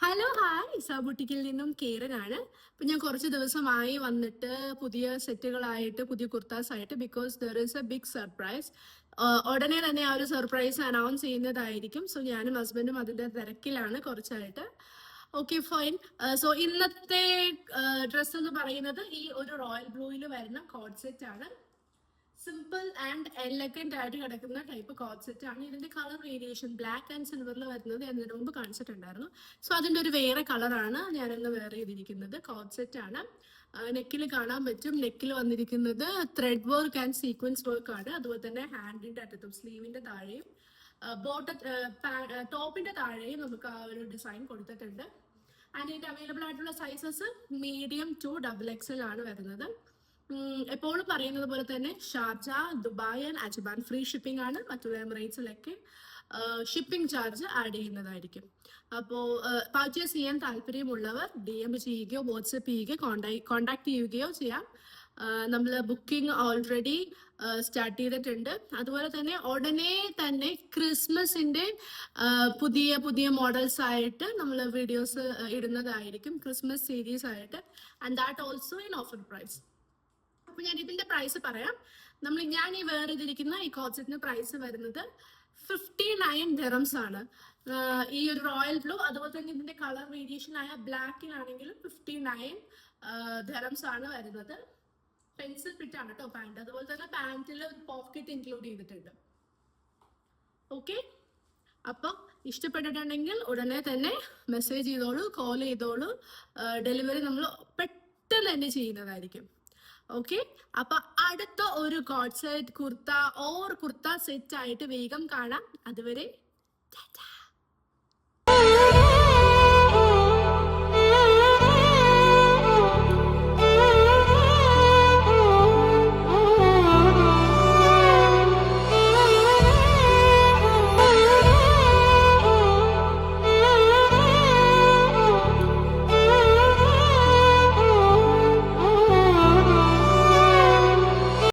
Hello hi ഇസാബുട്ടിക്കിൽ നിന്നും കേരനാണ്. അപ്പൊ ഞാൻ കുറച്ച് ദിവസമായി വന്നിട്ട് പുതിയ സെറ്റുകളായിട്ട് പുതിയ കുർത്താസ് ആയിട്ട് because there is a big surprise. ഉടനെ തന്നെ ആ ഒരു സർപ്രൈസ് അനൗൺസ് ചെയ്യുന്നതായിരിക്കും. സോ ഞാനും ഹസ്ബൻഡും അതിന്റെ തിരക്കിലാണ് കുറച്ചായിട്ട്. Okay fine. സോ ഇന്നത്തെ ഡ്രസ്സ് എന്ന് പറയുന്നത് ഈ ഒരു റോയൽ ബ്ലൂയിൽ വരുന്ന കോഡ് സെറ്റ് ആണ്. സിമ്പിൾ ആൻഡ് എലഗന്റ് ആയിട്ട് കിടക്കുന്ന ടൈപ്പ് കോഡ് സെറ്റ് ആണ്. ഇതിന്റെ കളർ വേരിയേഷൻ ബ്ലാക്ക് ആൻഡ് സിൽവറിൽ വരുന്നത് ഞാൻ ഇതിനു മുമ്പ് കാണിച്ചിട്ടുണ്ടായിരുന്നു. സോ അതിന്റെ ഒരു വേറെ കളറാണ് ഞാനിന്ന് വേറെ ചെയ്തിരിക്കുന്നത്. കോഡ് സെറ്റ് ആണ്. നെക്കിൽ കാണാൻ പറ്റും. നെക്കിൽ വന്നിരിക്കുന്നത് thread work and sequence work ആണ്. അതുപോലെ തന്നെ ഹാൻഡിന്റെ അറ്റത്തും സ്ലീവിന്റെ താഴെയും ടോപ്പിന്റെ താഴെയും നമുക്ക് ആ ഒരു ഡിസൈൻ കൊടുത്തിട്ടുണ്ട്. ആൻഡ് ഇതിന്റെ അവൈലബിൾ ആയിട്ടുള്ള സൈസസ് മീഡിയം ടു XXL ആണ് വരുന്നത്. എപ്പോഴും പറയുന്നത് പോലെ തന്നെ Sharjah, Dubai and Ajman free shipping ആണ്. മറ്റുള്ള എമിറേറ്റ്സിലൊക്കെ ഷിപ്പിംഗ് ചാർജ് ആഡ് ചെയ്യുന്നതായിരിക്കും. അപ്പോൾ പർച്ചേസ് ചെയ്യാൻ താല്പര്യമുള്ളവർ DM ചെയ്യുകയോ വാട്സപ്പ് ചെയ്യുകയോ കോണ്ടാക്ട് ചെയ്യുകയോ ചെയ്യാം. നമ്മൾ ബുക്കിംഗ് ഓൾറെഡി സ്റ്റാർട്ട് ചെയ്തിട്ടുണ്ട്. അതുപോലെ തന്നെ ഉടനെ തന്നെ ക്രിസ്മസിന്റെ പുതിയ പുതിയ മോഡൽസ് ആയിട്ട് നമ്മൾ വീഡിയോസ് ഇടുന്നതായിരിക്കും, ക്രിസ്മസ് സീരീസ് ആയിട്ട്. And that also in offer price. അപ്പൊ ഞാൻ ഇതിന്റെ പ്രൈസ് പറയാം. ഞാൻ ഈ വേറെ ഇതിരിക്കുന്ന ഈ കോൺസെപ്റ്റിന്റെ പ്രൈസ് വരുന്നത് 59 dirhams ആണ്. ഈ ഒരു റോയൽ ബ്ലൂ അതുപോലെ തന്നെ ഇതിന്റെ കളർ വേരിയേഷൻ ആയ ബ്ലാക്കിലാണെങ്കിലും 59 dirhams ആണ് വരുന്നത്. പെൻസിൽ ഫിറ്റ് ആണ് കേട്ടോ പാന്റ്. അതുപോലെ തന്നെ പാന്റിൽ പോക്കറ്റ് ഇൻക്ലൂഡ് ചെയ്തിട്ടുണ്ട്. ഓക്കെ, അപ്പം ഇഷ്ടപ്പെട്ടിട്ടുണ്ടെങ്കിൽ ഉടനെ തന്നെ മെസ്സേജ് ചെയ്തോളൂ, കോൾ ചെയ്തോളൂ. ഡെലിവറി നമ്മൾ പെട്ടെന്ന് തന്നെ ചെയ്യുന്നതായിരിക്കും. ഓക്കെ, അപ്പൊ അടുത്ത ഒരു code set kurta or kurta set ആയിട്ട് വേഗം കാണാം. അതുവരെ